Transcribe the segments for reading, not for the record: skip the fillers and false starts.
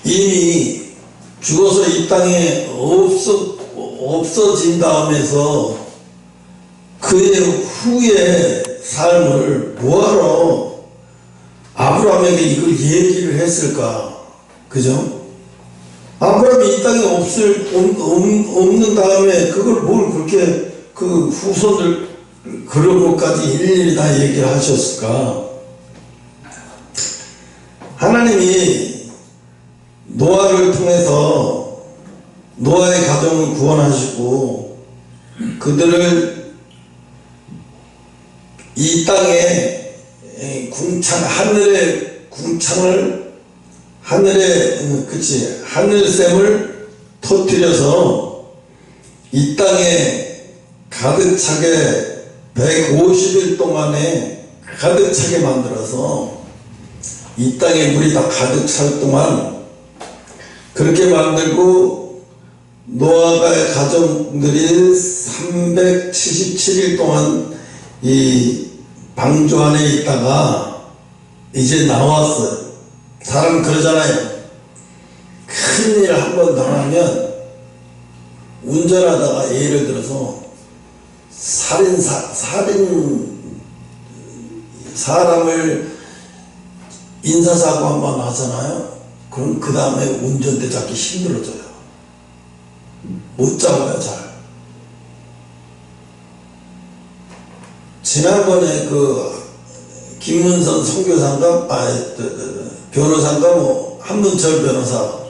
이미 죽어서 이 땅에 없어진 다음에서 그의 후의 삶을 뭐하러 아브라함에게 이걸 얘기를 했을까? 그죠? 아브라함이 이 땅에 없는 다음에 그걸 뭘 그렇게 그 후손들 그런 것까지 일일이 다 얘기를 하셨을까? 하나님이 노아를 통해서 노아의 가정을 구원하시고 그들을 이 땅에 하늘샘을 터뜨려서 이 땅에 가득 차게 150일 동안에 가득 차게 만들어서 이 땅에 물이 다 가득 찰 동안 그렇게 만들고 노아의 가정들이 377일 동안 이 방주 안에 있다가 이제 나왔어요. 사람 그러잖아요. 큰일 한 번 당하면 운전하다가 예를 들어서 사람을 인사사고 한 번 하잖아요. 그럼 그 다음에 운전대 잡기 힘들어져요. 못 잡아요, 잘. 지난번에 그 김문선 선교사인가 변호사인가 뭐 한문철 변호사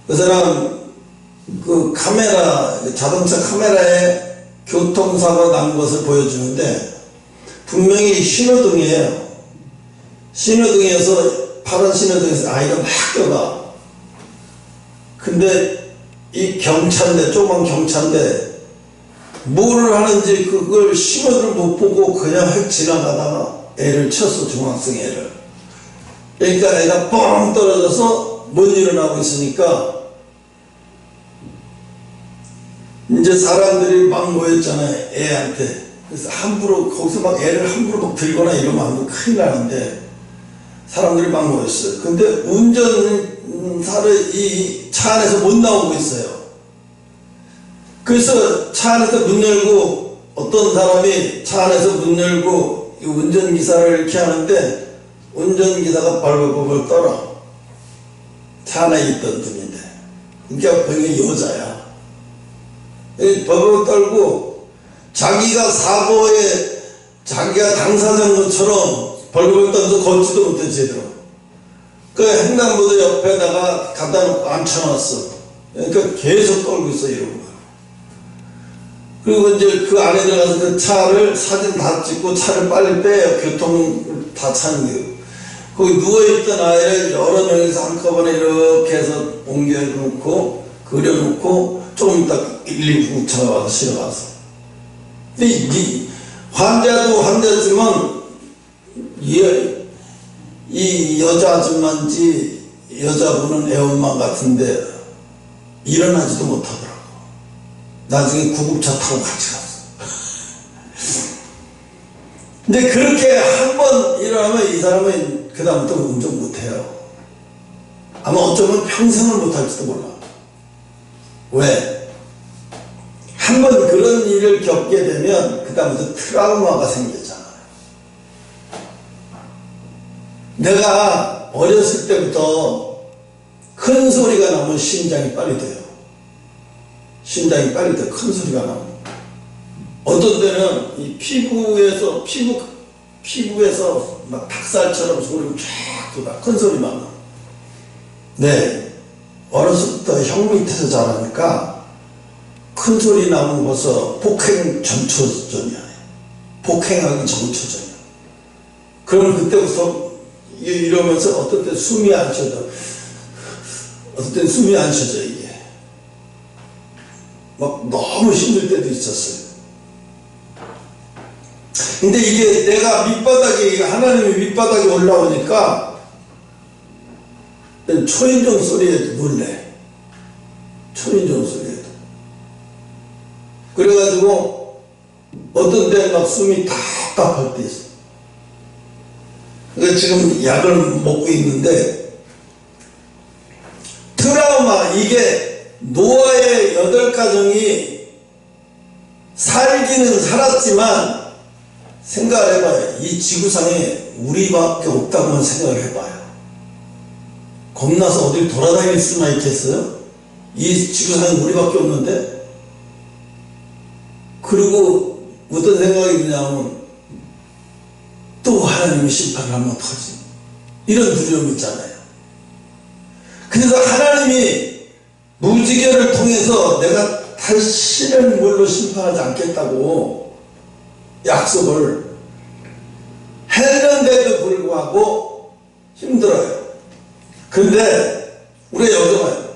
그 사람 그 카메라 자동차 카메라에 교통사고 난 것을 보여주는데 분명히 신호등이에요. 신호등에서 파란 신호등에서 아이가 막 뛰어가. 근데 이 경차인데 조그만 경차인데 뭐를 하는지 그걸 신호를 못 보고 그냥 휙 지나가다가 애를 쳤어. 중학생 애를. 그러니까 애가 뻥 떨어져서 못 일어나고 있으니까 이제 사람들이 막 모였잖아요. 애한테. 그래서 함부로 거기서 막 애를 함부로 막 들거나 이러면 안 돼. 큰일 나는데 사람들이 막 모였어요. 근데 운전사를 이 차 안에서 못 나오고 있어요. 그래서 차 안에서 문 열고 어떤 사람이 차 안에서 문 열고 운전기사를 이렇게 하는데 운전기사가 벌벌벌 떨어. 차 안에 있던 분인데. 그러니까 분명히 여자야. 벌벌 떨고 자기가 사고에 자기가 당사자인 것처럼 벌벌 떨면서 걷지도 못해 제대로. 그 횡단보도 옆에다가 갖다 놓고 앉혀놨어. 그러니까 계속 떨고 있어 이러고. 그리고 이제 그 안에 들어가서 그 차를 사진 다 찍고 차를 빨리 빼요. 교통 다 차는 게. 거기 누워있던 아이를 여러 명이서 한꺼번에 이렇게 해서 옮겨놓고 그려놓고 조금 이따 119 차가 와서 실어가서. 근데 이 환자도 환자지만 이 여자 아줌마인지 여자분은 애엄마 같은데 일어나지도 못하더라고. 나중에 구급차 타고 같이 갔어. 근데 그렇게 한 번 일어나면 이 사람은 그 다음부터 운전 못해요. 아마 어쩌면 평생을 못할지도 몰라. 왜? 한 번 그런 일을 겪게 되면 그 다음부터 트라우마가 생겼잖아요. 내가 어렸을 때부터 큰 소리가 나면 심장이 빨리 돼요. 심장이 빨리 돼. 큰 소리가 나면. 어떤 때는 이 피부에서 막 닭살처럼 소리가 쫙 돋아. 큰 소리만 나. 네. 어렸을 때 형 밑에서 자라니까 큰 소리 나면 벌써 폭행 전초전이야. 폭행하기 전초전이야. 그럼 그때부터 이러면서 어떤 때 숨이 안 쉬어져. 어떤 때 숨이 안 쉬어져 이게. 막 너무 힘들 때도 있었어요. 근데 이게 내가 밑바닥에 하나님이 밑바닥에 올라오니까 초인종 소리에도 놀래. 초인종 소리에도. 그래가지고 어떤 때 막 숨이 답답할 때 있어. 그러니까 지금 약을 먹고 있는데 트라우마, 이게 노아의 8가정이 살기는 살았지만 생각을 해봐요. 이 지구상에 우리밖에 없다고만 생각을 해봐요. 겁나서 어딜 돌아다닐 수나 있겠어요? 이 지구상에 우리밖에 없는데? 그리고 어떤 생각이 드냐면 또 하나님의 심판을 한번 터지, 이런 두려움이 있잖아요. 그래서 하나님이 무지개를 통해서 내가 다시는 물로 심판하지 않겠다고 약속을 했는데도 불구하고 힘들어요. 그런데 우리가 여쭤봐요.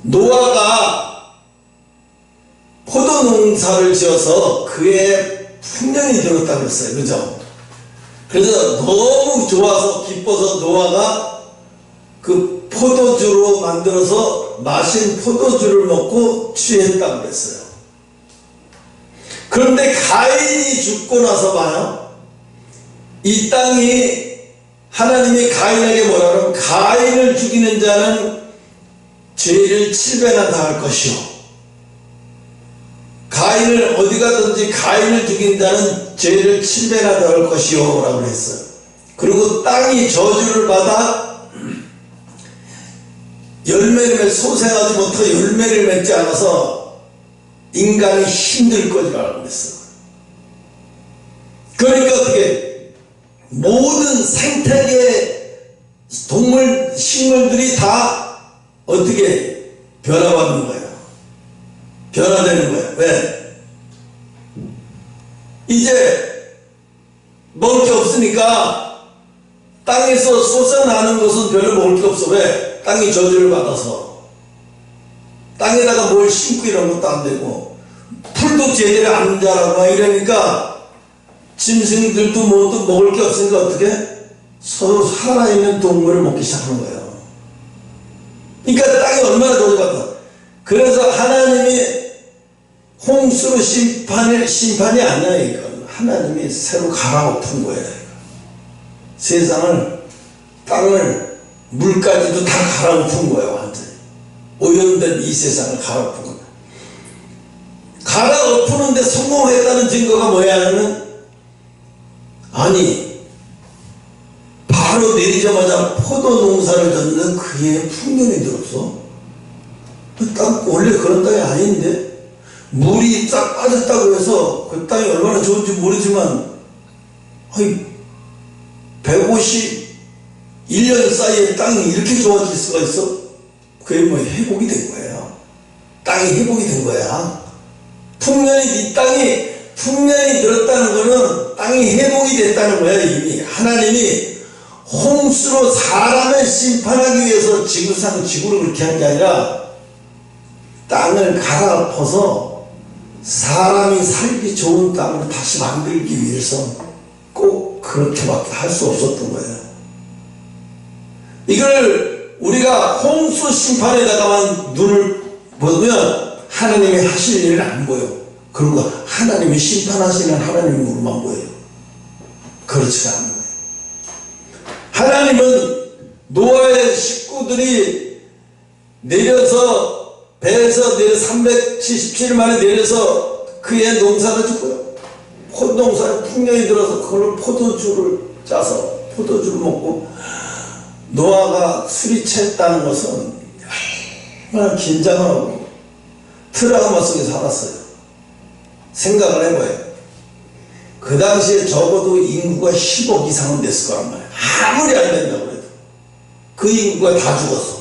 노아가 포도농사를 지어서 그의 풍년이 들었다고 했어요. 그죠? 그래서 너무 좋아서 기뻐서 노아가 그 포도주로 만들어서 마신 포도주를 먹고 취했다고 그랬어요. 그런데 가인이 죽고 나서 봐요. 이 땅이, 하나님이 가인에게 뭐라 그러면 가인을 죽이는 자는 죄를 7배나 당할 것이요, 가인을 어디 가든지 가인을 죽인 자는 죄를 7배나 당할 것이요 라고 했어요. 그리고 땅이 저주를 받아 열매를 소생하지 못하고 열매를 맺지 않아서 인간이 힘들 것이라고 했어요. 그러니까 어떻게 모든 생태계 동물, 식물들이 다 어떻게 변화받는 거예요? 변화되는 거예요. 왜? 이제 먹을 게 없으니까 땅에서 솟아나는 것은 별로 먹을 게 없어. 왜? 땅이 저주를 받아서 땅에다가 뭘 심고 이런 것도 안 되고 풀도 제대로 안 자라고 이러니까 짐승들도 뭐도 먹을 게 없으니까 어떻게? 서로 살아있는 동물을 먹기 시작하는 거예요. 그러니까 땅이 얼마나 저주받아. 그래서 하나님이 홍수로 심판이 아니야. 이건 하나님이 새로 갈아엎은 거예요. 세상을, 땅을, 물까지도 다 갈아엎은 거예요. 완전히 오염된 이 세상을 갈아엎은 거예요. 갈아엎는데 성공했다는 증거가 뭐야 하면, 아니 바로 내리자마자 포도 농사를 졌는 그의 풍년이 들었어. 땅 원래 그런 땅이 아닌데 물이 딱 빠졌다고 해서 그 땅이 얼마나 좋은지 모르지만 151년 사이에 땅이 이렇게 좋아질 수가 있어? 그게 뭐 회복이 된 거예요. 땅이 회복이 된 거야. 이 땅이 풍년이 들었다는 거는 땅이 회복이 됐다는 거야. 이미 하나님이 홍수로 사람을 심판하기 위해서 지구를 그렇게 한 게 아니라 땅을 갈아엎어서 사람이 살기 좋은 땅을 다시 만들기 위해서 꼭 그렇게밖에 할 수 없었던 거예요. 이걸 우리가 홍수 심판에다가만 눈을 보면 하나님이 하실 일을 안 보여. 그리고 하나님이 심판하시는 하나님으로만 보여요. 그렇지가 않은 거예요. 하나님은 노아의 식구들이 내려서 배에서 377일 만에 내려서 그의 농사를 짓고요. 포도농사에 풍년이 들어서 그걸 포도주를 짜서 포도주를 먹고 노아가 술이 취했다는 것은 얼마나 긴장을 하고 트라우마 속에 살았어요. 생각을 해봐요. 그 당시에 적어도 인구가 10억 이상은 됐을 거란 말이에요. 아무리 안 된다고 해도 그 인구가 다 죽었어.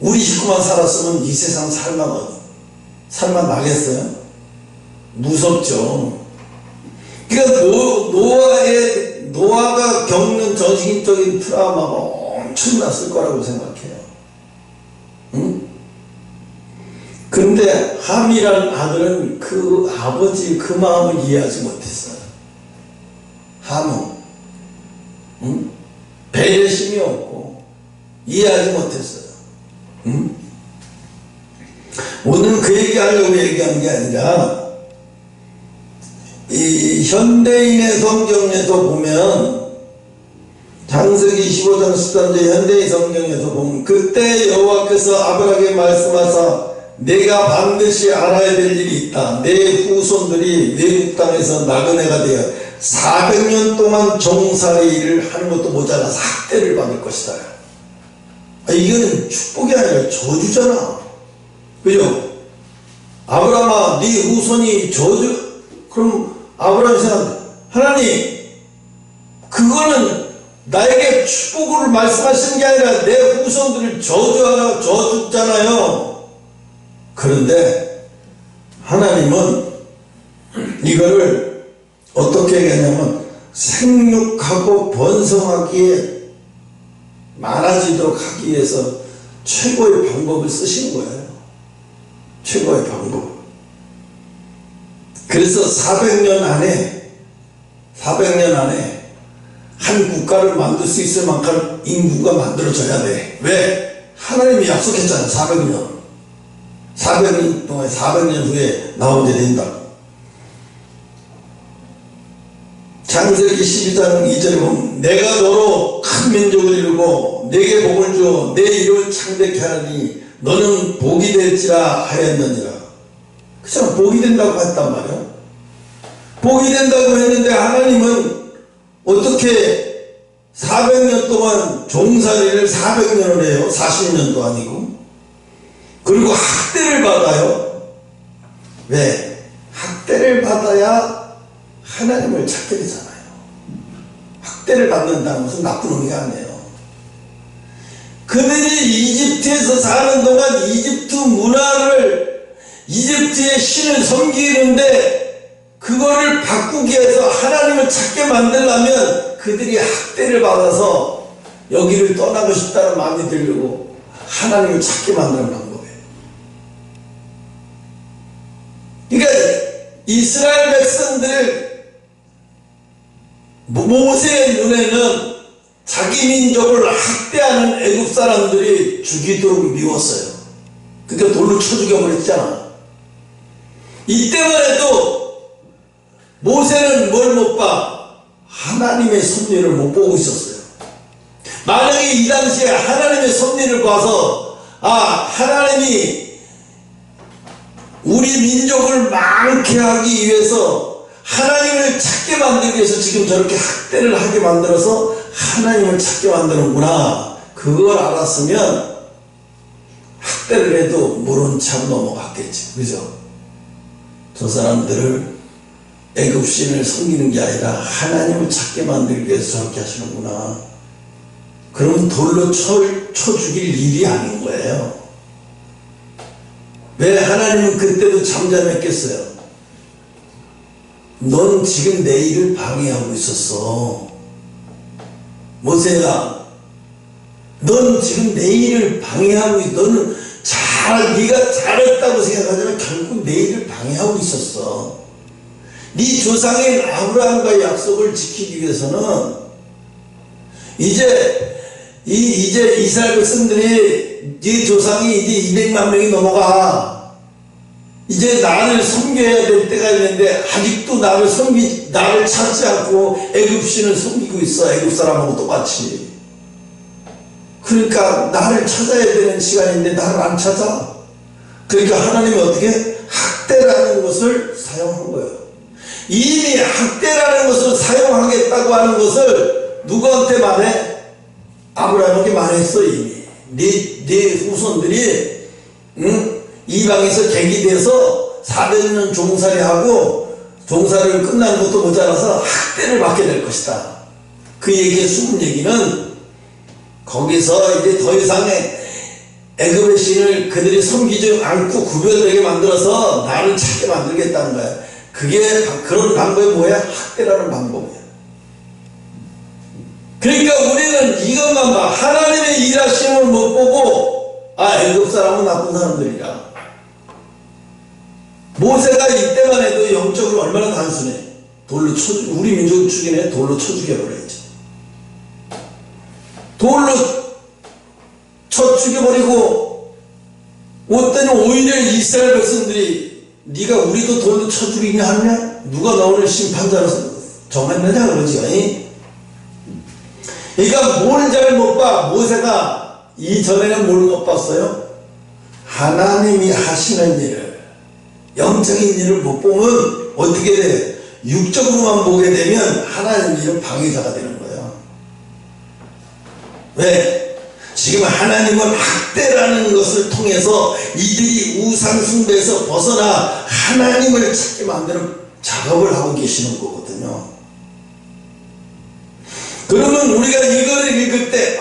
우리 식구만 살았으면 이 세상 살만 나겠어요? 무섭죠. 그러니까 노아가 겪는 정신적인 트라우마가 엄청났을 거라고 생각해요. 응? 근데 함이라는 아들은 그 아버지 그 마음을 이해하지 못했어요. 함은 응? 배려심이 없고 이해하지 못했어요. 응? 오늘 그 얘기하려고 얘기한 게 아니라 이 현대인의 성경에도 보면 자 창세기 15장 13절 현대의 성경에서 보면 그때 여호와께서 아브라함에게 말씀하사 내가 반드시 알아야 될 일이 있다. 내 후손들이 외국 땅에서 나그네가 되어 400년 동안 종살이 일을 하는 것도 모자라서 학대를 받을 것이다. 이거는 축복이 아니라 저주잖아. 그죠? 아브라함아, 네 후손이 저주. 그럼 아브라함이 생각한다. 하나님, 그거는 나에게 축복을 말씀하시는 게 아니라 내 후손들을 저주하라, 저주잖아요. 그런데 하나님은 이거를 어떻게 얘기하냐면 생육하고 번성하기에 많아지도록 하기 위해서 최고의 방법을 쓰시는 거예요. 최고의 방법. 그래서 400년 안에 한 국가를 만들 수 있을 만큼 인구가 만들어져야 돼. 왜? 하나님이 약속했잖아요. 400년 동안 400년 후에 나오게 된다. 창세기 12장 2절에 보면 내가 너로 큰 민족을 이루고 내게 복을 주어 내 이름을 창대케 하니 너는 복이 될지라 하였느니라. 그냥 복이 된다고 했단 말이야. 복이 된다고 했는데 하나님은 어떻게 400년 동안 종살이를 400년을 해요? 40년도 아니고. 그리고 학대를 받아요. 왜? 학대를 받아야 하나님을 찾게 되잖아요. 학대를 받는다는 것은 나쁜 의미가 아니에요. 그들이 이집트에서 사는 동안 이집트 문화를, 이집트의 신을 섬기는데 그거를 바꾸기 위해서 하나님을 찾게 만들려면 그들이 학대를 받아서 여기를 떠나고 싶다는 마음이 들려고 하나님을 찾게 만드는 방법이에요. 그러니까 이스라엘 백성들 모세의 눈에는 자기 민족을 학대하는 애굽 사람들이 죽이도록 미웠어요. 그러니까 돌로 쳐 죽여버렸잖아. 이때만 해도 모세는 뭘 못 봐? 하나님의 섭리를 못 보고 있었어요. 만약에 이 당시에 하나님의 섭리를 봐서 하나님이 우리 민족을 많게 하기 위해서 하나님을 찾게 만들기 위해서 지금 저렇게 학대를 하게 만들어서 하나님을 찾게 만드는구나. 그걸 알았으면 학대를 해도 모른 척 넘어갔겠지. 그죠? 저 사람들을 애굽신을 섬기는 게 아니라 하나님을 찾게 만들기 위해서 저렇게 하시는구나. 그러면 돌로 쳐 죽일 일이 아닌 거예요. 왜 하나님은 그때도 잠잠했겠어요? 넌 지금 내 일을 방해하고 있었어. 모세야, 넌 지금 내 일을 방해하고 있어. 너는 네가 잘했다고 생각하지만 결국 내 일을 방해하고 있었어. 네 조상인 아브라함과의 약속을 지키기 위해서는 이제 이스라엘 백성들이 네 조상이 이제 200만 명이 넘어가. 이제 나를 섬겨야 될 때가 있는데 아직도 나를 찾지 않고 애굽신을 섬기고 있어. 애굽 사람하고 똑같이. 그러니까 나를 찾아야 되는 시간인데 나를 안 찾아. 그러니까 하나님이 어떻게? 학대라는 것을 사용한 거예요. 이미 학대라는 것을 사용하겠다고 하는 것을 누구한테 말해? 아브라함에게 말했어. 이미 네 후손들이 이방에서 객이돼서 400년 종살이하고 종살이를 끝나는 것도 모자라서 학대를 받게 될 것이다. 그 얘기의 숨은 얘기는 거기서 이제 더 이상의 애굽의 신을 그들이 섬기지 않고 구별되게 만들어서 나를 찾게 만들겠다는 거야. 그게 그런 방법이 뭐야? 학대라는 방법이야. 그러니까 우리는 이것만 봐. 하나님의 일하심을 못 보고 애굽 사람은 나쁜 사람들이라. 모세가 이때만 해도 영적으로 얼마나 단순해. 우리 민족을 죽이네. 돌로 쳐 죽여버려야지. 돌로 쳐 죽여버리고 어때는 오히려 이스라엘 백성들이 네가 우리도 돌로 쳐 죽이냐 하냐? 누가 너를 심판자로 정했느냐 그러지. 그러니까 뭘 잘 못 봐? 모세가 이전에는 뭘 못 봤어요? 하나님이 하시는 일을, 영적인 일을 못 보면 어떻게 돼? 육적으로만 보게 되면 하나님 일은 방해자가 되는 거예요. 왜? 지금 하나님은 학대라는 것을 통해서 이들이 우상숭배에서 벗어나 하나님을 찾게 만드는 작업을 하고 계시는 거거든요. 그러면 우리가 이거를 읽을 때,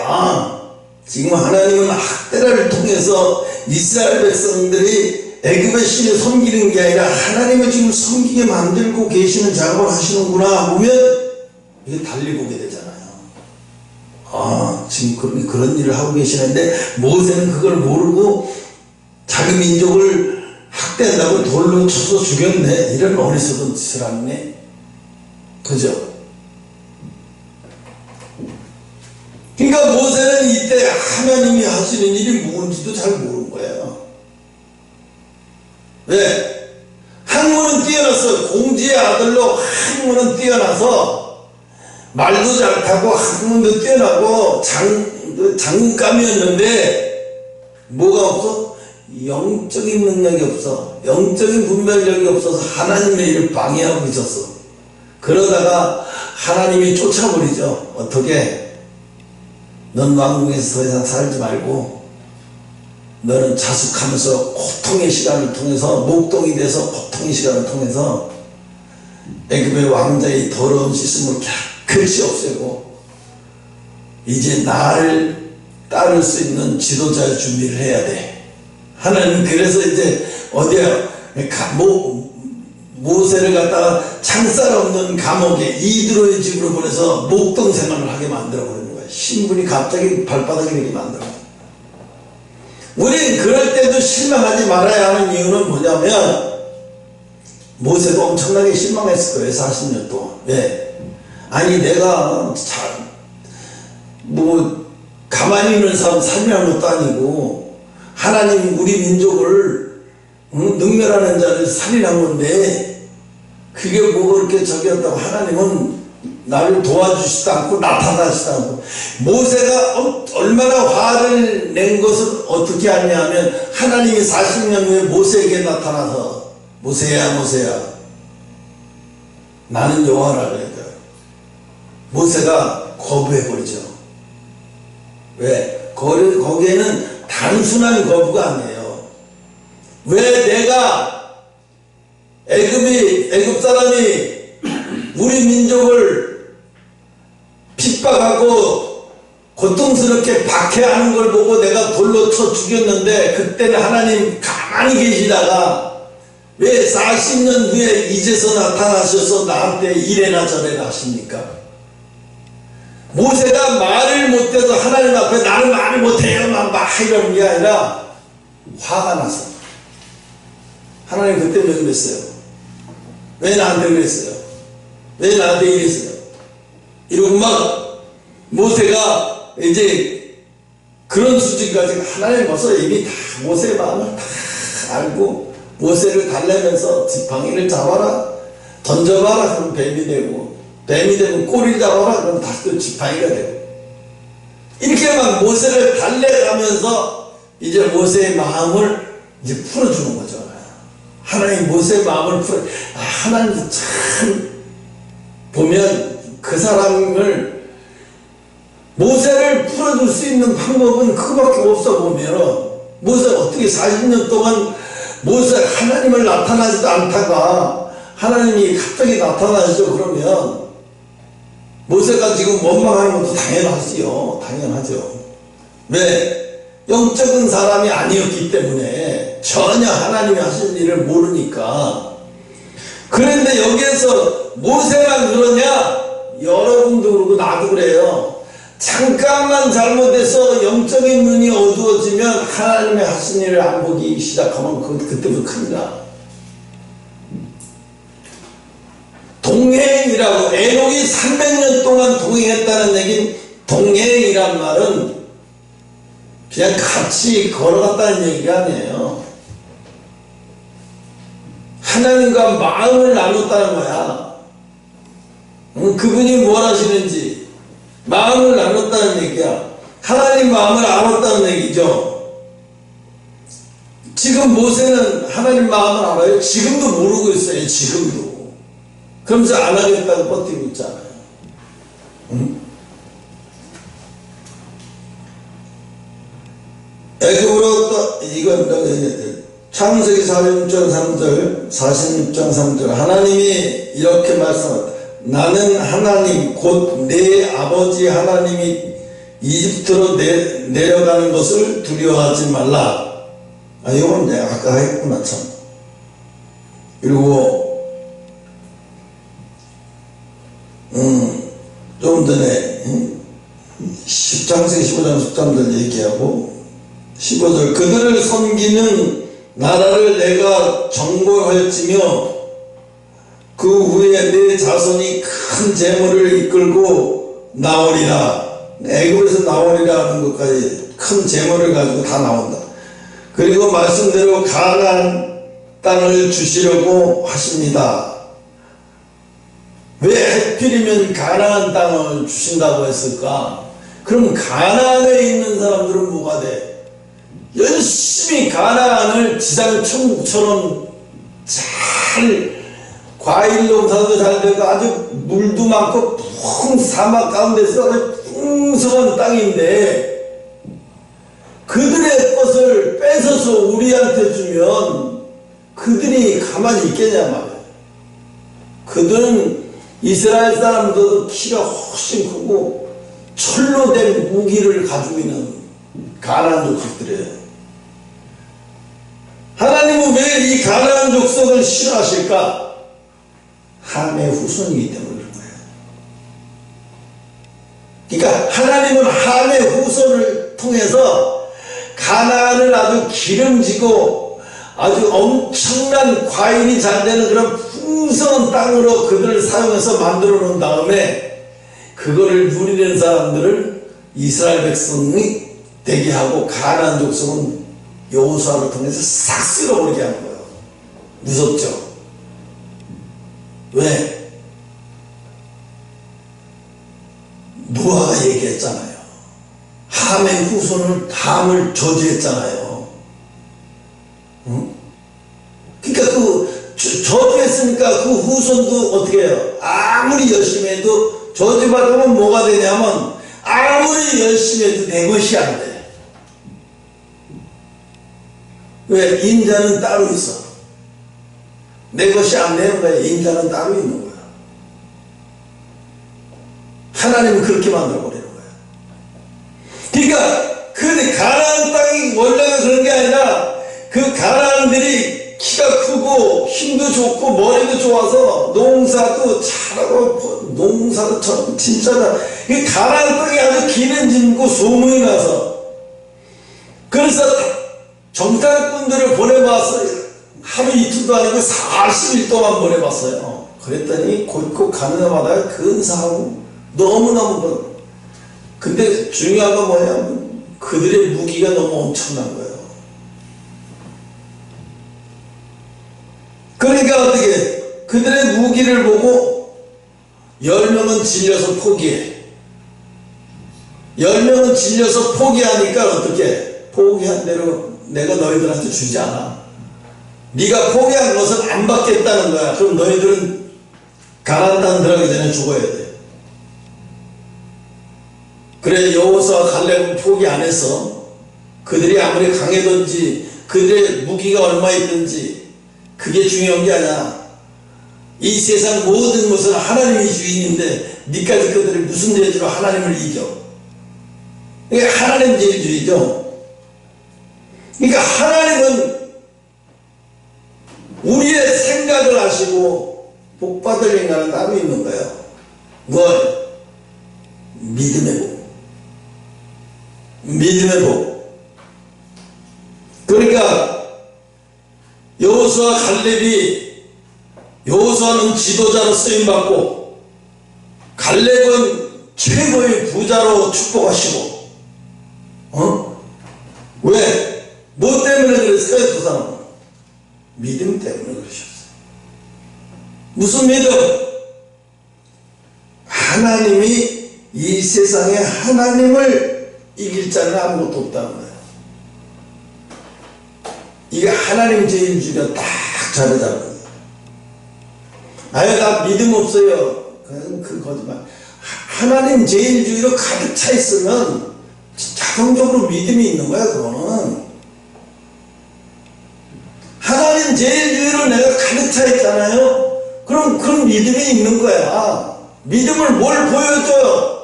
지금 하나님은 학대를 통해서 이스라엘 백성들이 애굽의 신을 섬기는 게 아니라 하나님을 지금 섬기게 만들고 계시는 작업을 하시는구나 보면 이게 달리 보게 되잖아요. 지금 그런 일을 하고 계시는데 모세는 그걸 모르고 자기 민족을 학대한다고 돌로 쳐서 죽였네. 이런 어리석은 짓을 하네. 그죠? 그러니까 모세는 이때 하나님이 하시는 일이 뭔지도 잘 모르는 거예요. 왜? 학문은 뛰어났어. 공지의 아들로 학문은 뛰어나서 말도 잘 타고 학문도 뛰어나고 장군감이었는데 뭐가 없어? 영적인 능력이 없어. 영적인 분별력이 없어서 하나님의 일을 방해하고 있었어. 그러다가 하나님이 쫓아버리죠. 어떻게? 넌 왕궁에서 더 이상 살지 말고 너는 자숙하면서 고통의 시간을 통해서 목동이 돼서 고통의 시간을 통해서 애굽의 왕자의 더러운 씻음을 깨끗이 없애고 이제 나를 따를 수 있는 지도자의 준비를 해야 돼. 하나님 그래서 이제 어디야 모세를 갖다가 창살 없는 감옥에 이드로의 집으로 보내서 목동 생활을 하게 만들어 버리는 거야. 신분이 갑자기 발바닥에 이렇게 만들어. 우린 그럴 때도 실망하지 말아야 하는 이유는 뭐냐면 모세도 엄청나게 실망했을 거예요. 40년 동안. 왜? 아니 내가 가만히 있는 사람 살인하는 것도 아니고 하나님 우리 민족을 능멸하는 자를 살인한 건데 그게 뭐 그렇게 적이었다고 하나님은 나를 도와주시지도 않고 나타나시지도 않고. 모세가 얼마나 화를 낸 것을 어떻게 하냐면 하나님이 40년 후에 모세에게 나타나서 모세야 나는 여호와라 그러니까 모세가 거부해버리죠. 왜? 거기에는 단순한 거부가 아니에요. 왜 내가 애굽 사람이 우리 민족을 핍박하고 고통스럽게 박해하는 걸 보고 내가 돌로 쳐 죽였는데 그때는 하나님 가만히 계시다가 왜 40년 후에 이제서 나타나셔서 나한테 이래나 저래나 하십니까? 모세가 말을 못해서 하나님 앞에 나는 말을 못해요 막 이러는 게 아니라 화가 났어. 하나님 그때 왜 그랬어요? 왜 나한테 그랬어요? 왜 나한테 이랬어요? 이러고 막 모세가 이제 그런 수준까지 하나님 벌써 이미 다 모세의 마음을 다 알고 모세를 달래면서 지팡이를 잡아라 던져봐라 그럼 뱀이 되면 꼬리를 잡아라 그럼 다시 또 지팡이가 되고 이렇게 막 모세를 달래가면서 이제 모세의 마음을 이제 풀어주는 거죠. 하나님 모세의 마음을 하나님도 참 보면 그 사람을 모세를 풀어줄 수 있는 방법은 그거밖에 없어. 보면 모세 어떻게 40년 동안 모세 하나님을 나타나지도 않다가 하나님이 갑자기 나타나시죠. 그러면 모세가 지금 원망하는 것도 당연하죠. 왜? 영적인 사람이 아니었기 때문에 전혀 하나님이 하신 일을 모르니까. 그런데 여기에서 모세만 그러냐? 여러분도 그러고 나도 그래요. 잠깐만 잘못해서 영적인 눈이 어두워지면 하나님의 하신 일을 안 보기 시작하면 그때부터 큰일 나. 동행이라고 에녹이 300년 동안 동행했다는 얘기는 동행이란 말은 그냥 같이 걸어갔다는 얘기가 아니에요. 하나님과 마음을 나눴다는 거야. 그분이 뭘 하시는지 마음을 나눴다는 얘기야. 하나님 마음을 알았다는 얘기죠. 지금 모세는 하나님 마음을 알아요? 지금도 모르고 있어요. 지금도. 그러면서 안 하겠다고 버티고 있잖아요. 응? 애굽으로 이건 창세기 46장 3절 46장 3절 하나님이 이렇게 말씀합니다. 나는 하나님 곧 내 아버지 하나님이 이집트로 내려가는 것을 두려워하지 말라. 아, 이건 내가 아까 했구나, 참. 그리고, 좀 전에, 창세기 15장 13절 얘기하고, 15절, 그들을 섬기는 나라를 내가 정벌할지며, 그 후에 내 자손이 큰 재물을 이끌고 나오리라. 애굽에서 나오리라 하는 것까지 큰 재물을 가지고 다 나온다. 그리고 말씀대로 가나안 땅을 주시려고 하십니다. 왜 하필이면 가나안 땅을 주신다고 했을까? 그럼 가나안에 있는 사람들은 뭐가 돼? 열심히 가나안을 지상 천국처럼 잘 과일 농사도 잘 되고 아주 물도 많고 사막 가운데서 풍성한 땅인데 그들의 것을 뺏어서 우리한테 주면 그들이 가만히 있겠냐 말이야. 그들은 이스라엘 사람들도 키가 훨씬 크고 철로 된 무기를 가지고 있는 가나안 족속들이에요. 하나님은 왜 이 가나안 족속을 싫어하실까? 함의 후손이기 때문에 그런 거예요. 그러니까 하나님은 함의 후손을 통해서 가나안을 아주 기름지고 아주 엄청난 과일이 잘 되는 그런 풍성한 땅으로 그들을 사용해서 만들어 놓은 다음에 그거를 누리는 사람들을 이스라엘 백성이 되게 하고 가나안 족속은 여호수아를 통해서 싹 쓸어버리게 하는 거예요. 무섭죠? 왜? 노아가 얘기했잖아요. 함의 후손을 함을 저주했잖아요. 응? 그러니까 저주했으니까 그 후손도 어떻게 해요? 아무리 열심히 해도 저주받으면 뭐가 되냐면 아무리 열심히 해도 내 것이 안 돼. 왜? 인자는 따로 있어. 내 것이 안 되는 거야. 인자는 따로 있는 거야. 하나님은 그렇게 만들어버리는 거야. 그러니까 그 가나안 땅이 원래는 그런 게 아니라 그 가나안들이 키가 크고 힘도 좋고 머리도 좋아서 농사도 잘하고 농사도 참 진짜다. 이 가나안 땅이 아주 기름진고 소문이 나서 그래서 정탐꾼들을 보내봤어요. 하루 이틀도 아니고 40일 동안 보내봤어요. 그랬더니 곳곳 가는 데마다 근사하고 너무너무 근데 중요한 건 뭐냐면 그들의 무기가 너무 엄청난 거예요. 그러니까 어떻게 그들의 무기를 보고 10명은 질려서 포기해. 10명은 질려서 포기하니까 어떻게 포기한 대로 내가 너희들한테 주지 않아. 네가 포기한 것은 안 받겠다는 거야. 그럼 너희들은 가나안 땅 들어가기 전에 죽어야 돼. 그래 여호수아 갈렙은 포기 안 했어. 그들이 아무리 강해든지 그들의 무기가 얼마 있든지 그게 중요한 게 아니야. 이 세상 모든 것은 하나님이 주인인데 니까지 그들이 무슨 죄로 하나님을 이겨. 이게 하나님주의죠. 그러니까 하나님은 우리의 생각을 아시고 복받을 인간은 따로 있는 거예요. 뭘? 믿음의 복. 믿음의 복. 그러니까 여호수아 갈렙이 여호수아는 지도자로 쓰임받고 갈렙은 최고의 부자로 축복하시고 왜? 뭐 때문에 그랬어요? 두 사람은 믿음 때문에 그러셨어요. 무슨 믿음? 하나님이 이 세상에 하나님을 이길 자는 아무것도 없다는 거예요. 이게 하나님 제일주의가 딱 자리 잡은 거예요. 아유, 나 믿음 없어요. 그 거짓말. 하나님 제일주의로 가득 차 있으면 자동적으로 믿음이 있는 거야, 그거는. 하나님 제일주의로 내가 가득 차 있잖아요? 그럼 믿음이 있는 거야. 믿음을 뭘 보여줘요?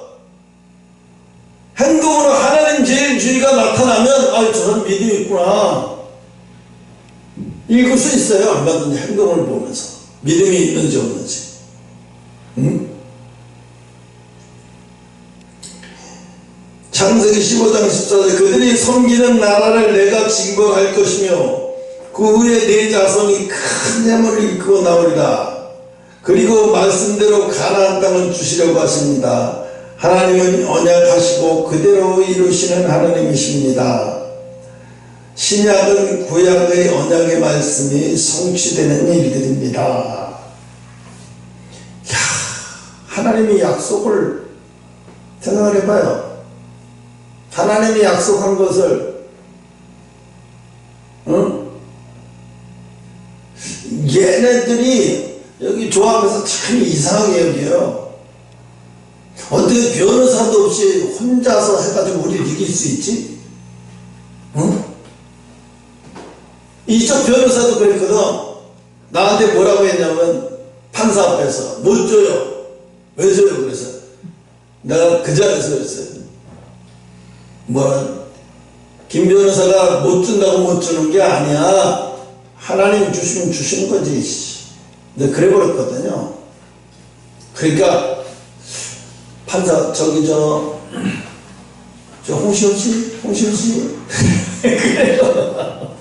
행동으로 하나님 제일주의가 나타나면, 아, 저런 믿음이 있구나. 읽을 수 있어요. 얼마든지 행동을 보면서. 믿음이 있는지 없는지. 응? 창세기 15장 14절 그들이 섬기는 나라를 내가 징벌할 것이며 그 후에 내 자손이 큰 재물을 일구어 나오리라. 그리고 말씀대로 가나안 땅을 주시려고 하십니다. 하나님은 언약하시고 그대로 이루시는 하나님이십니다. 신약은 구약의 언약의 말씀이 성취되는 일들입니다. 야, 하나님이 약속을 생각을 해봐요. 하나님이 약속한 것을 얘네들이 여기 조합에서 참 이상하게 여겨요. 어떻게 변호사도 없이 혼자서 해가지고 우리를 이길 수 있지? 응? 이쪽 변호사도 그랬거든. 나한테 뭐라고 했냐면 판사 앞에서 못 줘요. 왜 줘요? 그래서 내가 그 자리에서 그랬어요. 김 변호사가 못 준다고 못 주는 게 아니야. 하나님 주시면 주시는 거지. 내가 그래 버렸거든요. 그러니까 판사 저 홍시원 씨 그래요.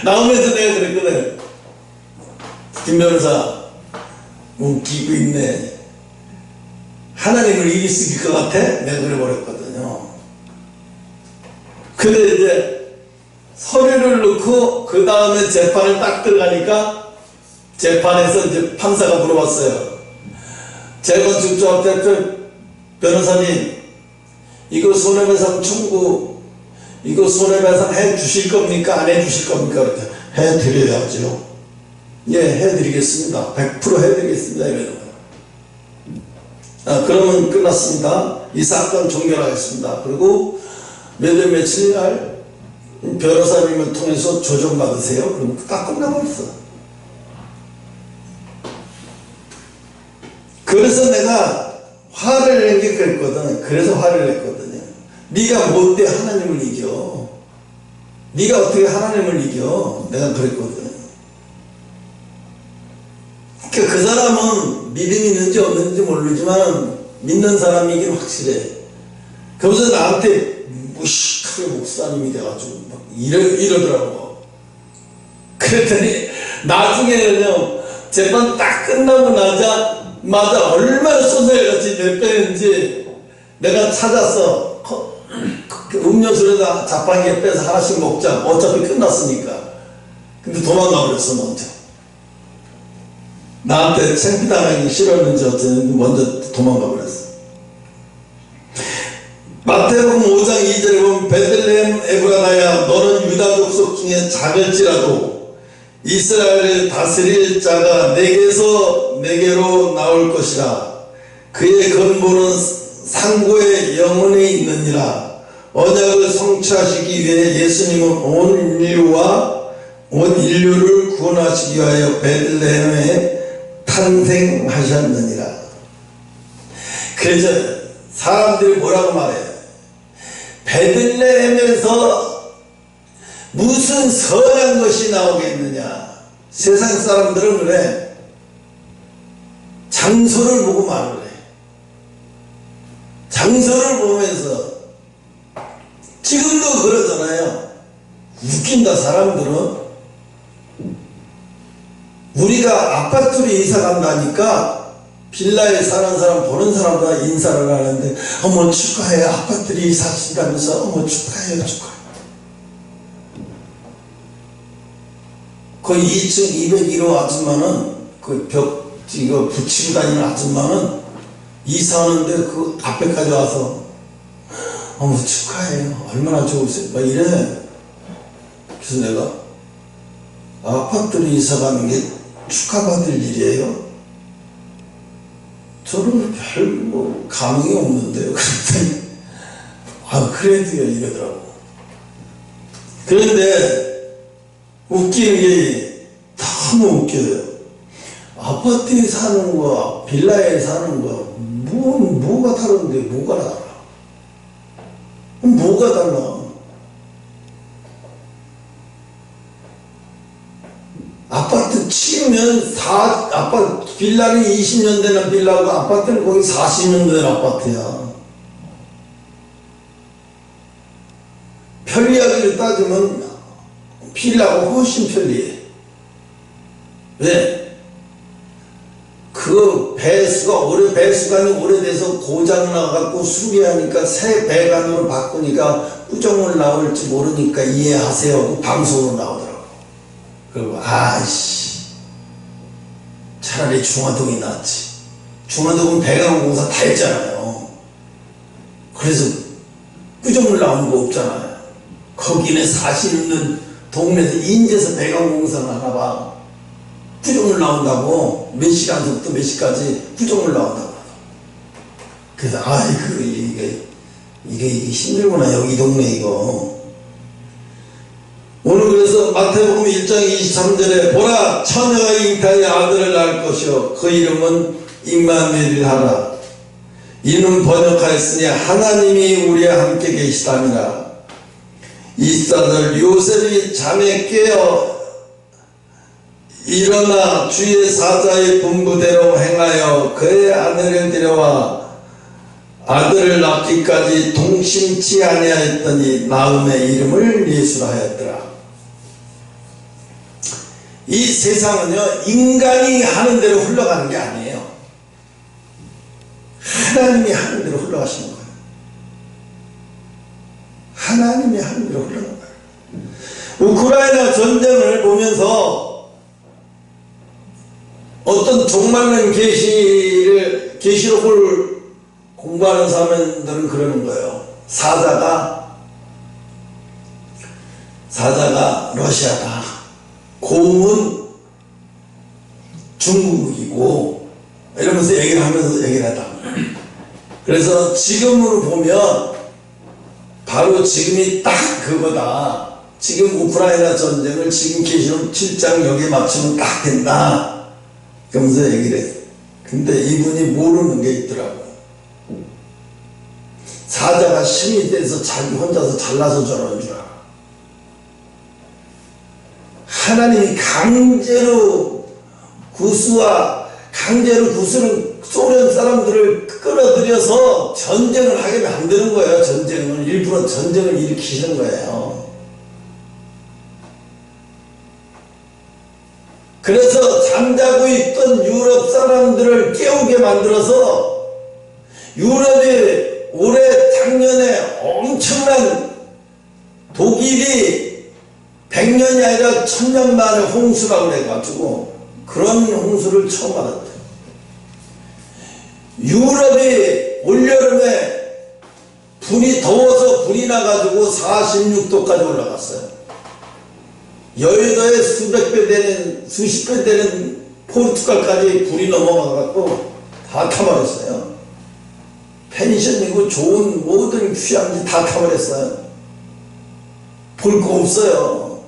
나오면서 내가 그랬거든. 김 변호사 웃기고 있네. 하나님을 이길 수 있을 것 같아? 내가 그래 버렸거든요. 근데 이제 서류를 넣고 그 다음에 재판을 딱 들어가니까 재판에서 이제 판사가 물어봤어요. 재건축조합대표 변호사님, 이거 손해배상 청구, 이거 손해배상 해 주실 겁니까? 안 해 주실 겁니까? 그렇게 해 드려야죠. 예, 해 드리겠습니다. 100% 해 드리겠습니다. 이러는 거예요. 그러면 끝났습니다. 이 사건 종결하겠습니다. 그리고 며칠 날 변호사님을 통해서 조정받으세요. 그럼 딱 끝나버렸어. 그래서 내가 화를 낸 게 그랬거든. 그래서 화를 냈거든요. 네가 못돼 하나님을 이겨. 네가 어떻게 하나님을 이겨. 내가 그랬거든. 그러니까 그 사람은 믿음이 있는지 없는지 모르지만 믿는 사람이긴 확실해. 그러면서 나한테 무식하게 목사님이 돼가지고 막 이러더라고. 그랬더니 나중에는요, 재판 딱 끝나고 나자마자 얼마나 소설같이 몇 배인지 내가 찾아서 음료수에다 자판기에 빼서 하나씩 먹자. 어차피 끝났으니까. 근데 도망가 버렸어, 먼저. 나한테 창피당하기 싫었는지 어쨌든 먼저 도망가 버렸어. 마태복음 5장 2절에 보면 베들레헴 에브라다야 너는 유다 족속 중에 작을지라도 이스라엘을 다스릴 자가 내게서 내게로 나올 것이라. 그의 근본은 상고의 영혼에 있느니라. 언약을 성취하시기 위해 예수님은 온 인류를 구원하시기 위하여 베들레헴에 탄생하셨느니라. 그래서 사람들이 뭐라고 말해요? 베들레헴에서 무슨 선한 것이 나오겠느냐. 세상 사람들은 그래. 장소를 보고 말을 해. 장소를 보면서. 지금도 그러잖아요. 웃긴다, 사람들은. 우리가 아파트로 이사 간다니까 빌라에 사는 사람 보는 사람마다 인사를 하는데 어머 축하해, 아파트로 이사하신다면서 어머 축하해요. 그 2층 201호 아줌마는 그 벽 이거 붙이고 다니는 아줌마는 이사하는데 그 앞에까지 와서 어머 축하해요. 얼마나 좋으세요. 막 이래. 그래서 내가 아파트로 이사 가는 게 축하받을 일이에요? 저는 별 뭐 감흥이 없는데요. 그랬더니 아 그래도요 이러더라고. 그런데 웃기는 게 너무 웃겨요. 아파트에 사는 거 빌라에 사는 거 뭐가 다른데 뭐가 달라? 뭐가 달라? 아파트 치우면 아파트 빌라는 20년 되는 빌라고 아파트는 거의 40년 된 아파트야. 편리하기를 따지면 빌라가 훨씬 편리해. 왜? 그 배수관이 오래돼서 고장나갖고 수리하니까 새 배관으로 바꾸니까 꾸정물 나올지 모르니까 이해하세요 하고 방송으로 나오더라고. 그리고 아이씨 차라리 중화동이 낫지. 중화동은 배관공사 다 했잖아요. 그래서 꾸정물 나오는 거 없잖아요. 거기는 사실 있는 동네에서 인제서 배관공사를 하나봐. 꾸정물 나온다고 몇 시간부터 몇 시까지 꾸정물 나온다고. 그래서 아이고 이게 힘들구나 여기 동네 이거. 오늘 그래서 마태복음 1장 23절에 보라 처녀가 잉타의 아들을 낳을 것이요 그 이름은 임마누엘이라 하라. 이는 번역하였으니 하나님이 우리와 함께 계시다니라. 이스라엘 요셉이 잠에 깨어 일어나 주의 사자의 분부대로 행하여 그의 아내를 데려와 아들을 낳기까지 동심치 아니하였더니 나음의 이름을 예수라 하였더라. 이 세상은요 인간이 하는 대로 흘러가는 게 아니에요. 하나님이 하는 대로 흘러가시는 거예요. 하나님이 하는 대로 흘러가는 거예요. 우크라이나 전쟁을 보면서 어떤 종말론 계시록을 공부하는 사람들은 그러는 거예요. 사자가 러시아다. 고음은 중국이고 이러면서 얘기를 하다. 그래서 지금으로 보면 바로 지금이 딱 그거다. 지금 우크라이나 전쟁을 지금 계시록 7장 여기에 맞추면 딱 된다. 그러면서 얘기를 했어요. 근데 이분이 모르는 게 있더라고요. 사자가 신이 돼서 자기 혼자서 잘나서 저러는 줄 알아. 하나님이 강제로 구스는 소련 사람들을 끌어들여서 전쟁을 하게 만드는 거예요. 일부러 전쟁을 일으키시는 거예요. 그래서 잠자고 있던 유럽 사람들을 깨우게 만들어서 유럽이 작년에 엄청난 독일이 100년이 아니라 1000년 만에 홍수라고 해가지고 그런 홍수를 처음 받았대요. 유럽이 올여름에 더워서 불이 나가지고 46도까지 올라갔어요. 여의도에 수십 배 되는 포르투갈까지 불이 넘어가갖고 다 타버렸어요. 펜션이고 좋은 모든 휴양지 다 타버렸어요. 볼 거 없어요.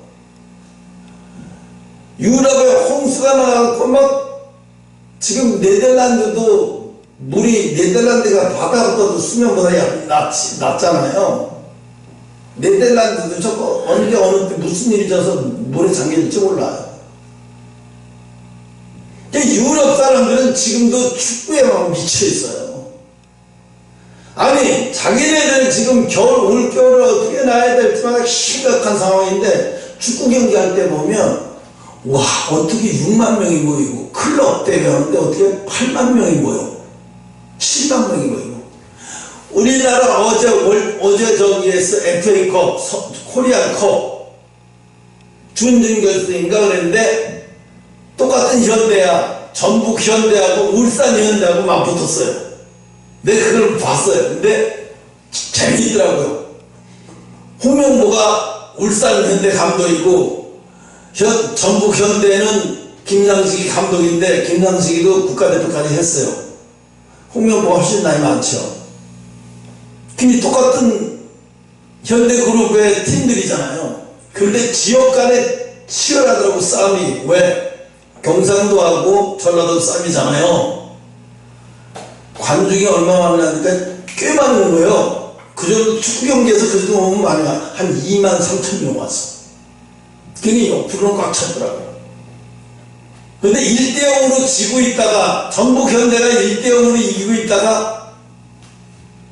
유럽에 홍수가 나갖고 막 지금 네덜란드도 네덜란드가 바다보다도 수면보다 낮잖아요. 네덜란드도 저거 언제 어느 때 무슨 일이 져서 물에 잠길지 몰라요. 유럽 사람들은 지금도 축구에 막 미쳐 있어요. 아니 자기네들 지금 올겨울을 어떻게 나야 될지만 심각한 상황인데 축구 경기할 때 보면 와 어떻게 6만 명이 모이고 클럽 대회 하는데 어떻게 8만 명이 모여 7만 명이 모이고 우리나라 어제 저기에서 FA컵 코리안컵 준결승인가 그랬는데 똑같은 현대야 전북 현대하고 울산 현대하고 맞붙었어요. 내가 그걸 봤어요. 근데 재미있더라고요. 홍명보가 울산 현대 감독이고 전북 현대는 김상식이 감독인데 김상식이도 국가대표까지 했어요. 홍명보가 훨씬 나이 많죠. 근데 똑같은 현대그룹의 팀들이잖아요. 근데 지역 간에 치열하더라고 싸움이. 왜? 경상도하고 전라도 싸움이잖아요. 관중이 얼마 많으니까 꽤 많이 온 거예요. 그 정도 축구 경기에서 그 정도 오면 많이 와. 한 2만 3천 명 왔어. 그게 옆으로는 꽉 찼더라고요. 근데 1대0으로 지고 있다가 전북 현대가 1대0으로 이기고 있다가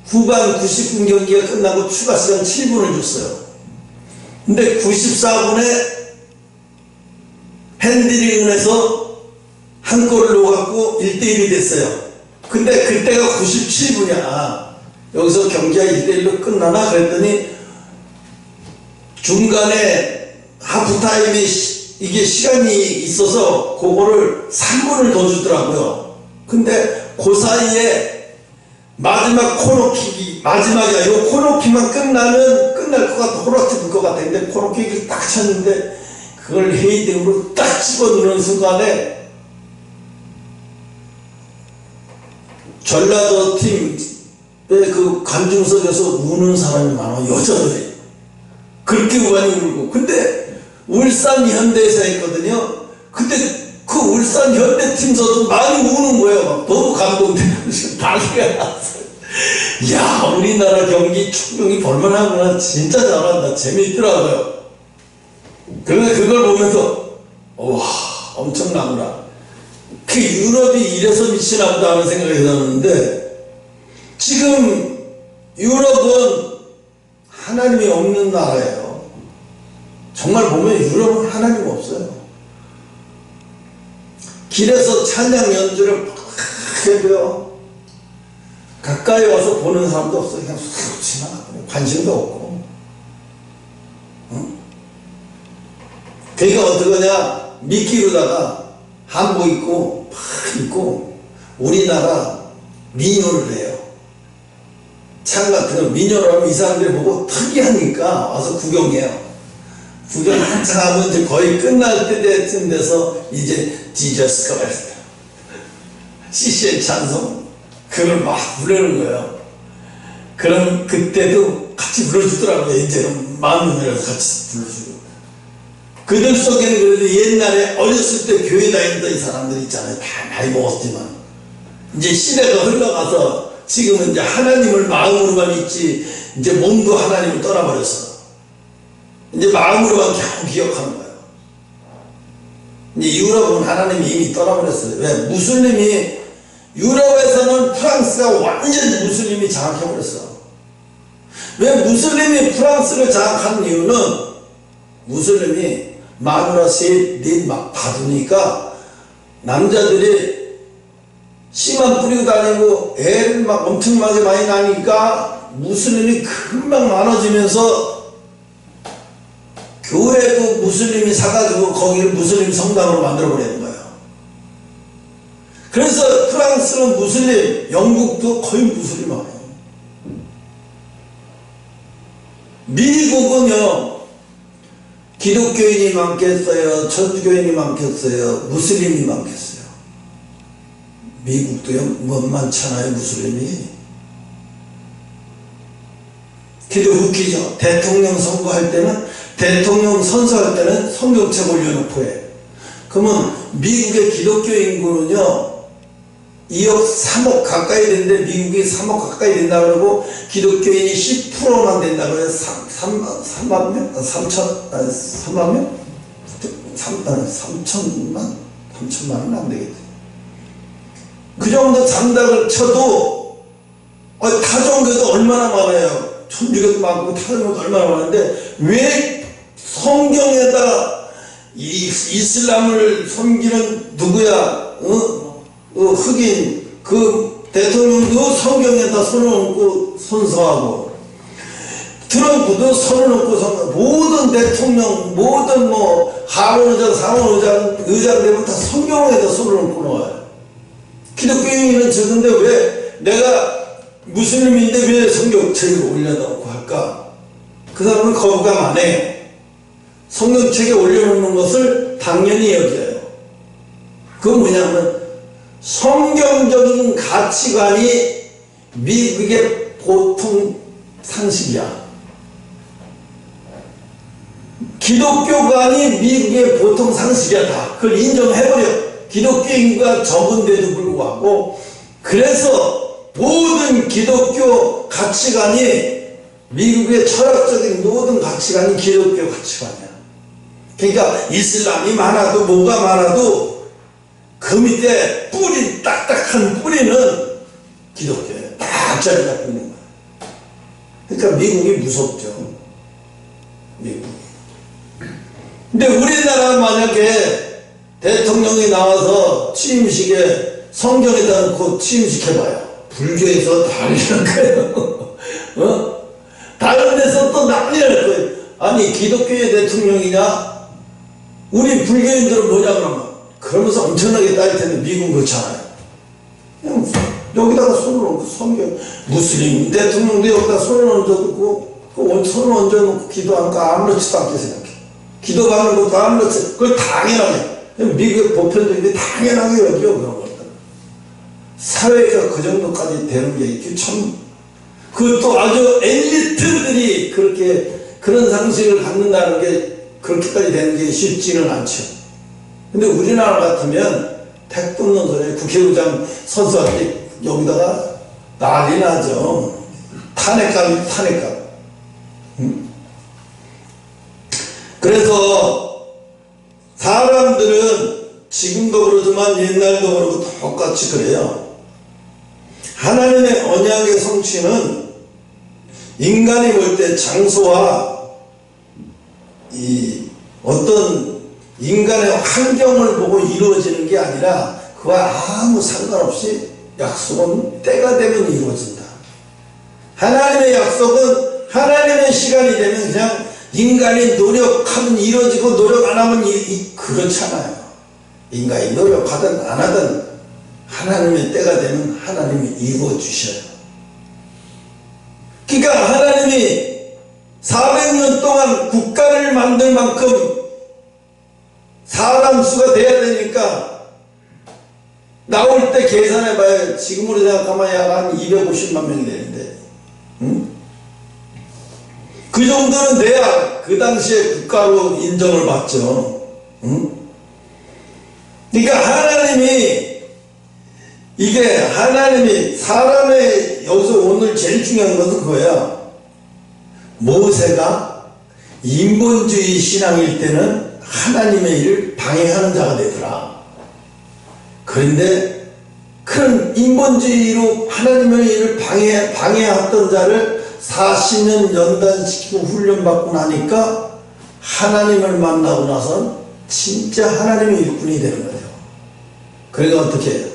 후반 90분 경기가 끝나고 추가 시간 7분을 줬어요. 근데 94분에 핸들링을 해서 한 골을 넣어갖고 1대1이 됐어요. 근데 그때가 97분이야. 여기서 경기가 1대1로 끝나나 그랬더니 중간에 하프타임에 이게 시간이 있어서 그거를 3분을 더 주더라고요. 근데 그 사이에 마지막 코너킥이 마지막이야. 이 코너킥만 끝나면 끝날 것 같아. 호락지 불 것 같았는데 코너킥을 딱 쳤는데 그걸 헤이딩으로 딱 집어넣는 순간에 전라도 팀의 그 관중석에서 우는 사람이 많아. 여자들이 그렇게 많이 울고. 근데 울산 현대에서 했거든요. 근데 그 울산 현대 팀에서도 많이 우는 거예요. 너무 감동되면서 난리가 났어요. 야, 우리나라 경기 축구경기 볼만하구나. 진짜 잘한다. 재미있더라고요. 그런데 그걸 보면서 와, 엄청나구나. 그 유럽이 이래서 미치나 보다 하는 생각이 들었는데 지금 유럽은 하나님이 없는 나라예요. 정말 보면 유럽은 하나님 없어요. 길에서 찬양 연주를 막 해도요, 가까이 와서 보는 사람도 없어요. 그냥 쑥 지나가. 관심도 없고. 그러니까 어떡하냐, 미끼로다가 한복 입고 팍 입고 우리나라 민요를 해요. 창 같은 거 민요를 하면 이 사람들이 보고 특이하니까 와서 구경해요. 구경 한참 하면 이제 거의 끝날 때쯤 돼서 이제 지저스가 말했어요. CC의 찬송 그걸 막 부르는 거예요. 그럼 그때도 같이 불러주더라고요. 이제는 마음이라서 같이 불러주고. 그들 속에는 그래도 옛날에 어렸을 때 교회 다니던 이 사람들 있잖아요. 다 나이 먹었지만 이제 시대가 흘러가서 지금은 이제 하나님을 마음으로만 믿지 이제 몸도 하나님을 떠나버렸어. 이제 마음으로만 겨우 기억하는 거예요. 이제 유럽은 하나님이 이미 떠나버렸어요. 왜? 무슬림이 유럽에서는 프랑스가 완전히 무슬림이 장악해버렸어. 왜 무슬림이 프랑스를 장악한 이유는 무슬림이 마누라 셋 막 받으니까 남자들이 씨만 뿌리고 다니고 애를 막 엄청나게 많이 나니까 무슬림이 금방 많아지면서 교회도 무슬림이 사가지고 거기를 무슬림 성당으로 만들어버리는 거예요. 그래서 프랑스는 무슬림, 영국도 거의 무슬림이에요. 미국은요, 기독교인이 많겠어요? 천주교인이 많겠어요? 무슬림이 많겠어요? 미국도요, 만만찮아요, 무슬림이. 근데 웃기죠. 대통령 선거할 때는, 대통령 선서할 때는 성경책 올려놓고 해. 그러면 미국의 기독교 인구는요, 2억 3억 가까이 되는데 미국이 3억 가까이 된다 그러고 기독교인이 10%만 된다 그래요. 3만 명? 3만 명? 3천만은 안 되겠지. 그 정도 장닭을 쳐도 타종교도 얼마나 많아요. 천주교도 많고 타종교도 얼마나 많은데 왜 성경에다 이슬람을 섬기는 누구야? 흑인 그 대통령도 성경에다 손을 얹고 선서하고 트럼프도 손을 얹고 선서. 모든 대통령 모든 뭐 하원의장 상원의장 되면 다 성경에다 손을 얹고 나와요. 기독교인은 적은데 왜 내가 무슬림인데 왜 성경책에 올려놓고 할까? 그 사람은 거부감 안 해요. 성경책에 올려놓는 것을 당연히 여겨요. 그건 뭐냐면 성경적인 가치관이 미국의 보통 상식이야. 기독교관이 미국의 보통 상식이야. 다 그걸 인정해버려. 기독교인과 적은데도 불구하고. 그래서 모든 기독교 가치관이 미국의 철학적인 모든 가치관이 기독교 가치관이야. 그러니까 이슬람이 많아도 뭐가 많아도 그 밑에 뿌리 딱딱한 뿌리는 기독교예요. 딱 자리 잡고 있는 거야. 그러니까 미국이 무섭죠. 미국. 근데 우리나라 만약에 대통령이 나와서 취임식에 성경에다 놓고 취임식 해봐요. 불교에서 난리 날 거예요. 다른 데서 또 난리 날 거예요. 아니 기독교의 대통령이냐? 우리 불교인들은 뭐냐 그러면 그러면서 엄청나게 따질 텐데 미국은 그렇잖아요. 그냥 여기다가 손을 얹고 성경 무슬림 대통령도 여기다 손을 얹어놓고 손을 얹어놓고 기도하는 거 아무렇지도 않게 생각해. 기도하는 것도 아무렇지 그걸 당연하게 미국의 보편적인데 당연하게 여겨 그런 것들. 사회가 그 정도까지 되는 게 이게 참 그것도 아주 엘리트들이 그렇게 그런 상식을 갖는다는 게 그렇게까지 되는 게 쉽지는 않죠. 근데 우리나라 같으면 택도 없는 소리에 국회의장 선수할 때 여기다가 난리 나죠. 탄핵감. 그래서 사람들은 지금도 그러지만 옛날도 그러고 똑같이 그래요. 하나님의 언약의 성취는 인간이 볼 때 장소와 이 어떤 인간의 환경을 보고 이루어지는 게 아니라 그와 아무 상관없이 약속은 때가 되면 이루어진다. 하나님의 약속은 하나님의 시간이 되면 그냥 인간이 노력하면 이루어지고 노력 안 하면 그렇잖아요. 인간이 노력하든 안 하든 하나님의 때가 되면 하나님이 이루어 주셔요. 그러니까 하나님이 400년 동안 국가를 만들 만큼 사람 수가 돼야 되니까 나올 때 계산해봐요. 지금으로 생각하면 약 한 250만 명이 되는데 그 정도는 돼야 그 당시에 국가로 인정을 받죠. 그러니까 하나님이 사람의 여기서 오늘 제일 중요한 것은 그거야. 모세가 인본주의 신앙일 때는 하나님의 일을 방해하는 자가 되더라. 그런데 그런 인본주의로 하나님의 일을 방해했던 자를 40년 연단시키고 훈련받고 나니까 하나님을 만나고 나선 진짜 하나님의 일꾼이 되는 거죠. 그러니까 어떻게 해요?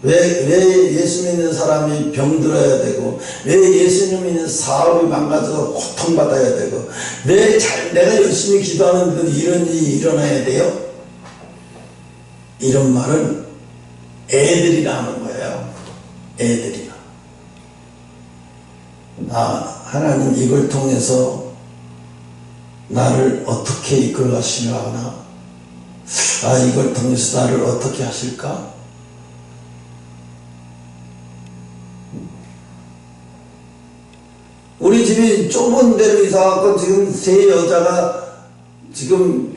왜 예수 믿는 사람이 병들어야 되고, 왜 예수님 믿는 사업이 망가져서 고통받아야 되고, 왜 내가 열심히 기도하는데도 이런 일이 일어나야 돼요? 이런 말은 애들이나 하는 거예요. 애들이나. 하나님 이걸 통해서 나를 어떻게 이끌어 가시려나? 이걸 통해서 나를 어떻게 하실까? 우리 집이 좁은 데로 이사갖고 지금 세 여자가 지금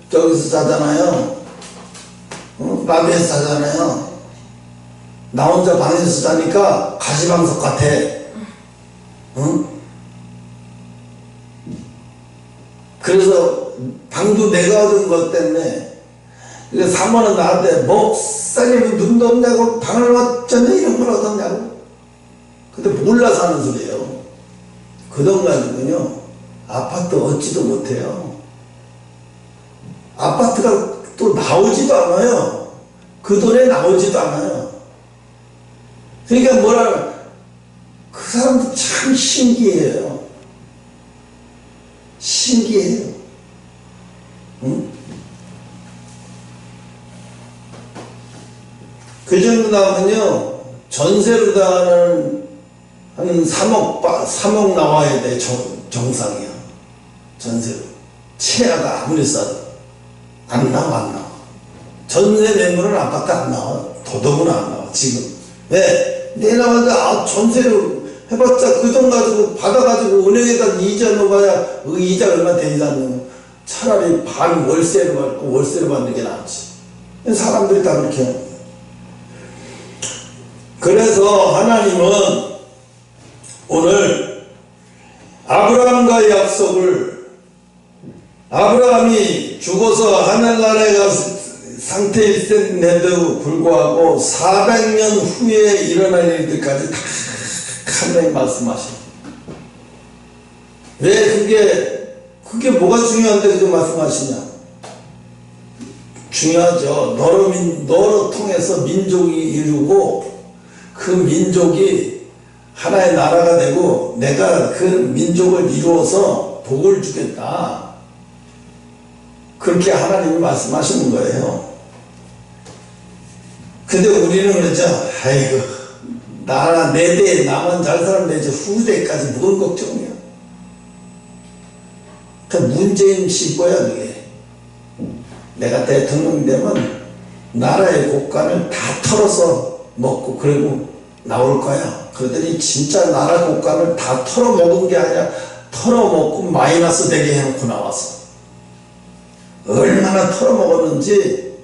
저기서 자잖아요. 마비에서 자잖아요. 나 혼자 방에서 자니까 가시방석 같아. 그래서 방도 내가 얻은 것 때문에 사모는 나한테 목사님이 눈도 없냐고 방을 어쩌냐 이런 걸 얻었냐고. 근데 몰라서 하는 소리예요. 그돈 가지고는요 아파트 얻지도 못해요. 아파트가 또 나오지도 않아요. 그 돈에 나오지도 않아요. 그러니까 그 사람도 참 신기해요. 신기해요. 그 정도 나오면요 전세로다는 한 3억 나와야 돼. 정상이야. 전세로. 최하가 아무리 싸도. 안 나와. 전세 매물은 아파트 안 나와. 더더구나 안 나와, 지금. 왜? 내놔가지고, 전세로 해봤자 그 돈 가지고, 받아가지고, 은행에다 이자 넣어봐야, 이자 얼마 되지 않는. 차라리 반 월세로 받고, 월세로 받는 게 낫지. 사람들이 다 그렇게 하는 거예요. 그래서 하나님은 오늘 아브라함과의 약속을, 아브라함이 죽어서 하늘나라에 가서 상태에 있었는데도 불구하고 400년 후에 일어날 일들까지 다 하나님 말씀하십니다. 왜 그게 뭐가 중요한데 그렇게 말씀하시냐? 중요하죠. 너로 통해서 민족이 이루고 그 민족이 하나의 나라가 되고 내가 그 민족을 이루어서 복을 주겠다. 그렇게 하나님이 말씀하시는 거예요. 근데 우리는 그러죠. 아이고, 내 대에 나만 잘 살면 되지 후대까지 뭘 걱정이야. 그 문재인 씨거야 그게. 내가 대통령이 되면 나라의 곳간을 다 털어서 먹고 그리고 나올 거야. 그러더니 진짜 나라 곳간을 다 털어먹은 게 아니라 털어먹고 마이너스 되게 해놓고 나왔어. 얼마나 털어먹었는지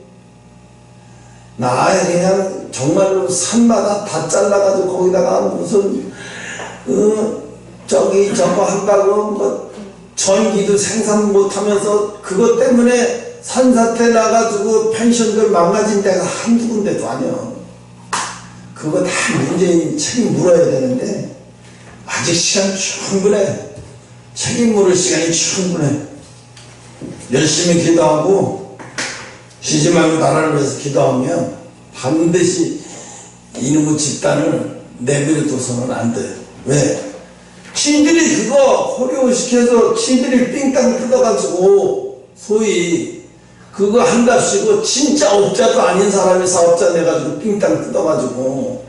나 그냥 정말로 산마다 다 잘라가지고 거기다가 무슨 저거 한다고 뭐 전기도 생산 못하면서 그것 때문에 산사태 나가지고 펜션들 망가진 데가 한두 군데도 아니야. 그거 다 문재인 책임 물어야 되는데 아직 시간 충분해. 책임 물을 시간이 충분해. 열심히 기도하고 쉬지 말고 나라를 위해서 기도하면 반드시 이놈의 집단을 내버려둬서는 안 돼요. 왜? 지들이 그거 호려시켜서 지들이 삥땅 뜯어가지고 소위 그거 한답시고 진짜 업자도 아닌 사람이 사업자 내가지고 삥땅 뜯어가지고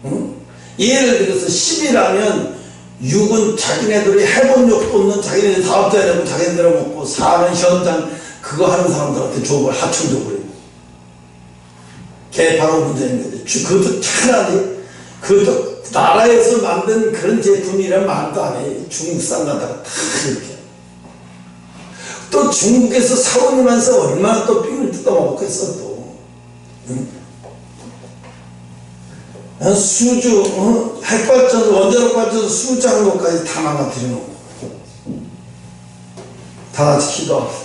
응? 예를 들어서 10이라면 6은 자기네들이 해본 적도 없는 자기네들 사업자 내고 자기네들 먹고 4는 현장 그거 하는 사람들한테 좁을 하청줘버리고 걔 바로 문제인 거지. 그것도 차라리 그것도 나라에서 만든 그런 제품이란 말도 안 해. 중국산 가다가 다 이렇게 또 중국에서 사오면서 얼마나 또 삥을 뜯어먹겠어 또. 응? 수주 핵발전 원자력 발전 수주하는 것까지 다 망가뜨려 놓고 다 같이 기도합시다.